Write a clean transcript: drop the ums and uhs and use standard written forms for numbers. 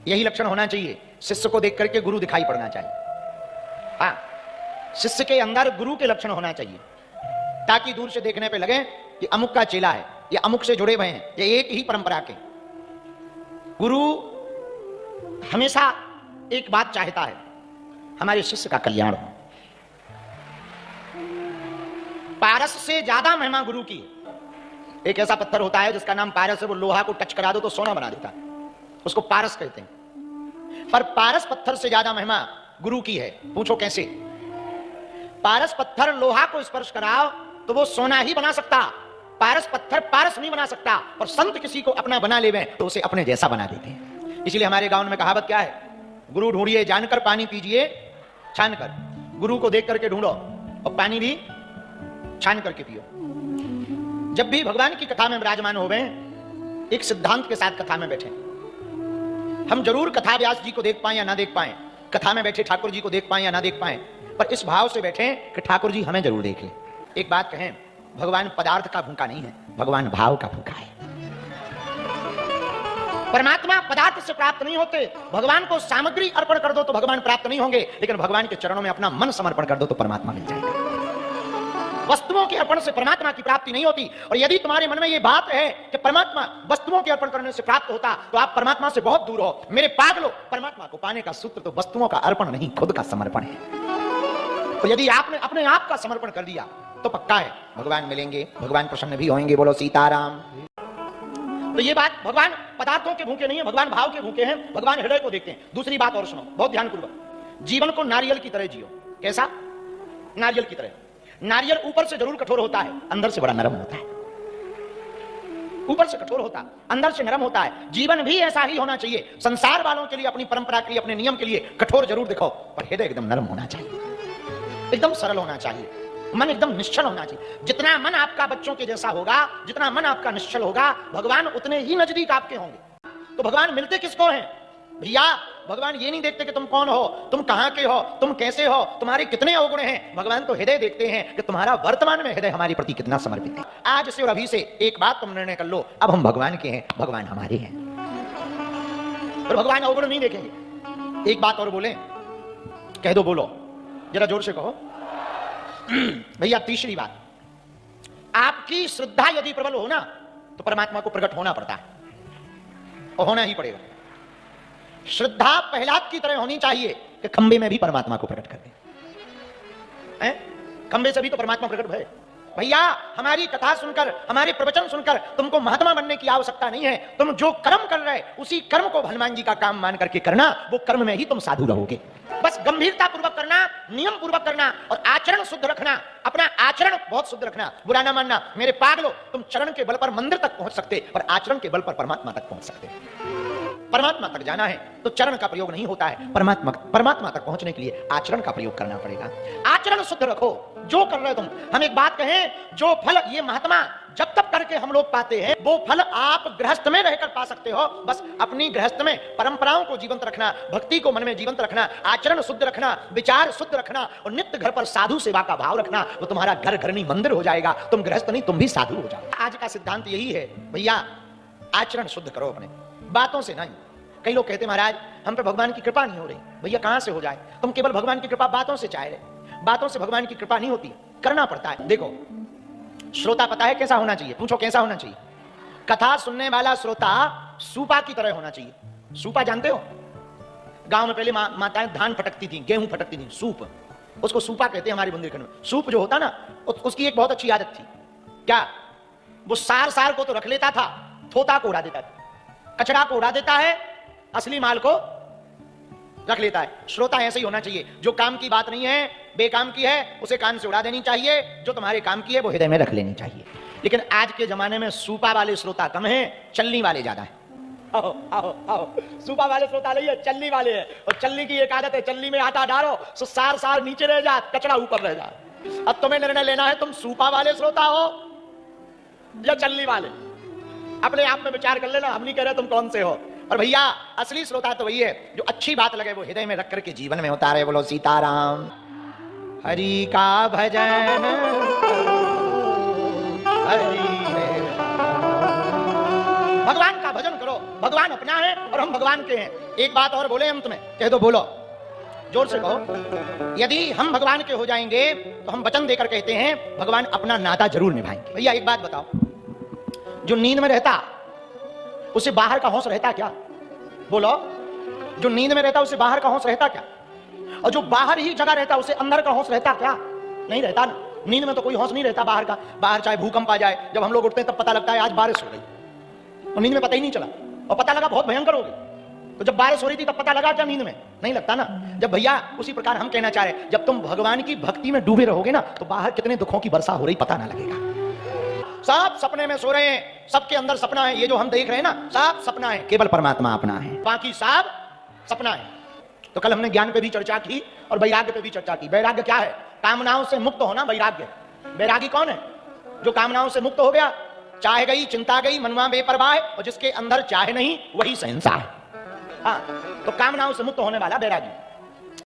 यही लक्षण होना चाहिए। शिष्य को देख करके गुरु दिखाई पड़ना चाहिए। हाँ, शिष्य के अंदर गुरु के लक्षण होना चाहिए, ताकि दूर से देखने पे लगे कि अमुक का चेला है, ये अमुक से जुड़े हुए हैं, ये एक ही परंपरा के। गुरु हमेशा एक बात चाहता है, हमारे शिष्य का कल्याण हो। पारस से ज्यादा महिमा गुरु की। एक ऐसा पत्थर होता है जिसका नाम पारस है, वो लोहा को टच करा दो तो सोना बना देता है, उसको पारस कहते हैं। पर पारस पत्थर से ज्यादा महिमा गुरु की है। पूछो कैसे? पारस पत्थर लोहा को स्पर्श कराओ तो वो सोना ही बना सकता, पारस पत्थर पारस नहीं बना सकता। और संत किसी को अपना बना लेवे तो उसे अपने जैसा बना देते हैं। इसलिए हमारे गांव में कहावत क्या है? गुरु ढूंढिए जानकर, पानी पीजिए छानकर। गुरु को देख करके ढूंढो और पानी भी छान करके पियो। जब भी भगवान की कथा में विराजमान होवे, एक सिद्धांत के साथ कथा में बैठे। हम जरूर कथा व्यास जी को देख पाए या ना देख पाए, कथा में बैठे ठाकुर जी को देख पाए या ना देख पाए, पर इस भाव से बैठे कि ठाकुर जी हमें जरूर देख ले। एक बात कहें, भगवान पदार्थ का भूखा नहीं है, भगवान भाव का भूखा है। परमात्मा पदार्थ से प्राप्त नहीं होते। भगवान को सामग्री अर्पण कर दो तो भगवान प्राप्त नहीं होंगे, लेकिन भगवान के चरणों में अपना मन समर्पण कर दो तो परमात्मा मिल जाएगा। वस्तुओं के अर्पण से परमात्मा की प्राप्ति नहीं होती। और यदि तुम्हारे मन में यह बात है कि परमात्मा वस्तुओं के अर्पण करने से प्राप्त होता, तो आप परमात्मा से बहुत दूर हो। मेरे पागलों, परमात्मा को पाने का सूत्र तो वस्तुओं का अर्पण नहीं, खुद का समर्पण है। तो यदि आपने अपने आप का समर्पण कर दिया तो पक्का है भगवान मिलेंगे, भगवान प्रसन्न भी होंगे। बोलो सीताराम। तो ये बात, भगवान पदार्थों के भूखे नहीं है, भगवान भाव के भूखे हैं, भगवान हृदय को देखते हैं। दूसरी बात और सुनो बहुत ध्यानपूर्वक, जीवन को नारियल की तरह जियो। कैसा? नारियल की तरह। नारियल ऊपर से जरूर कठोर होता है, अंदर से बड़ा नरम होता है। ऊपर से कठोर होता है, अंदर से नरम होता है। जीवन भी ऐसा ही होना चाहिए। संसार वालों के लिए, अपनी परंपरा के लिए, अपने नियम के लिए कठोर जरूर दिखो, पर हृदय एकदम नरम होना चाहिए, एकदम सरल होना चाहिए, मन एकदम निश्चल होना चाहिए। जितना मन आपका बच्चों के जैसा होगा, जितना मन आपका निश्चल होगा, भगवान उतने ही नजदीक आपके होंगे। तो भगवान मिलते किसको हैं भैया? भगवान ये नहीं देखते कि तुम कौन हो, तुम कहां के हो, तुम कैसे हो, तुम्हारे कितने अवगुण हैं। भगवान तो हृदय देखते हैं कि तुम्हारा वर्तमान में हृदय हमारे प्रति कितना समर्पित है। आज से और अभी से एक बात तुम निर्णय कर लो, अब हम भगवान के हैं, भगवान हमारे हैं। और भगवान अवगुण नहीं देखेंगे। एक बात और बोले, कह दो, बोलो जरा जोर से कहो भैया। तीसरी बात, आपकी श्रद्धा यदि प्रबल हो ना तो परमात्मा को प्रकट होना पड़ता है, और होना ही पड़ेगा। श्रद्धा प्रहलाद की तरह होनी चाहिए कि खंबे में भी परमात्मा को प्रकट कर दे। खंबे से भी तो परमात्मा प्रकट भय। भैया हमारी कथा सुनकर, हमारे प्रवचन सुनकर तुमको महात्मा बनने की आवश्यकता नहीं है। तुम जो कर्म कर रहे उसी कर्म को हनुमान जी का काम मान करके करना, वो कर्म में ही तुम साधु रहोगे। बस गंभीरता पूर्वक करना, नियम पूर्वक करना, और आचरण शुद्ध रखना। अपना आचरण बहुत शुद्ध रखना, बुरा ना मानना। मेरे पागलों, तुम चरण के बल पर मंदिर तक पहुंच सकते, और आचरण के बल पर परमात्मा तक पहुंच सकते। परमात्मा तक जाना है तो चरण का प्रयोग नहीं होता है, परमात्मा तक पहुंचने के लिए आचरण का प्रयोग करना पड़ेगा। आचरण शुद्ध रखो जो कर रहे हो तुम। हम एक बात कहें, जो फल ये महात्मा जब तक करके हम लोग पाते हैं, वो फल आप गृहस्थ में रहकर पा सकते हो। बस अपनी गृहस्थ में परंपराओं को जीवंत रखना, भक्ति को मन में जीवंत रखना, आचरण शुद्ध रखना, विचार शुद्ध रखना, और नित्य घर पर साधु सेवा का भाव रखना। वो तुम्हारा घर घर नहीं मंदिर हो जाएगा। तुम गृहस्थ नहीं, तुम भी साधु हो जाओ। आज का सिद्धांत यही है भैया, आचरण शुद्ध करो अपने, बातों से नहीं। कई लोग कहते महाराज हम पे भगवान की कृपा नहीं हो रही। भैया कहां से हो जाए? तुम केवल भगवान की कृपा बातों से चाह रहे। बातों से भगवान की कृपा नहीं होती, करना पड़ता है। देखो श्रोता पता है कैसा होना चाहिए? पूछो कैसा होना चाहिए? कथा सुनने वाला श्रोता सूपा की तरह होना चाहिए। सूपा जानते हो? गांव में पहले माताएं धान फटकती थी, गेहूं फटकती थी, सूप, उसको सूपा कहते हैं हमारे बुंदेलखंड में। सूप जो होता ना, उसकी एक बहुत अच्छी आदत थी। क्या? वो सार सार को तो रख लेता था, थोता को उड़ा देता था, कचरा को उड़ा देता है, असली माल को रख लेता है। श्रोता ऐसे ही होना चाहिए। जो काम की बात नहीं है, बेकाम की है, उसे कान से उड़ा देनी चाहिए। जो तुम्हारे काम की है वो हृदय में रख लेनी चाहिए। लेकिन आज के जमाने में सूपा वाले श्रोता कम हैं, चलनी वाले ज्यादा हैं। आओ आओ आओ, सूपा वाले श्रोता नहीं है, चलनी वाले हैं। और चलनी की एक आदत है, चलनी में आटा डालो तो सार सार नीचे रह जा, कचरा ऊपर रह जा। अब तुम्हें निर्णय लेना है, तुम सूपा वाले श्रोता हो या चलनी वाले। अपने आप में विचार कर लेना, हम नहीं कह रहे तुम कौन से हो। और भैया असली श्रोता तो वही है जो अच्छी बात लगे वो हृदय में रख करके जीवन में उतारे। बोलो सीताराम। हरि का भजन हरि, भगवान का भजन करो। भगवान अपना है और हम भगवान के हैं। एक बात और बोले अंत में, कह दो, बोलो, जोर से कहो। यदि हम भगवान के हो जाएंगे तो हम वचन देकर कहते हैं भगवान अपना नाता जरूर निभाएंगे। भैया एक बात बताओ, जो नींद में रहता उसे बाहर का होश रहता क्या? बोलो, जो नींद में रहता उसे बाहर का होश रहता क्या? और जो बाहर ही जगह रहता उसे अंदर का होश रहता क्या? नहीं रहता ना। नींद में तो कोई होश नहीं रहता बाहर का। बाहर चाहे भूकंप आ जाए, जब हम लोग उठते हैं तब पता लगता है आज बारिश हो गई, और नींद में पता ही नहीं चला, और पता लगा बहुत भयंकर हो गई। तो जब बारिश हो रही थी तब पता लगा क्या नींद में? नहीं लगता ना। जब भैया उसी प्रकार हम कहना चाह रहे, जब तुम भगवान की भक्ति में डूबे रहोगे ना, तो बाहर कितने दुखों की वर्षा हो रही पता ना लगेगा। सब सपने में सो रहे हैं, सबके अंदर सपना है। ये जो हम देख रहे हैं ना, सब सपना है, केवल परमात्मा अपना है, बाकी सब सपना है। तो कल हमने ज्ञान पे भी चर्चा की और वैराग्य पे भी चर्चा की। वैराग्य क्या है? कामनाओं से मुक्त होना वैराग्य। वैरागी कौन है? जो कामनाओं से मुक्त हो गया, चाह गई, चिंता गई, मनवा बेपरवाह है, और जिसके अंदर चाहे नहीं वही शहंशाह है। हाँ, तो कामनाओं से मुक्त होने वाला वैरागी।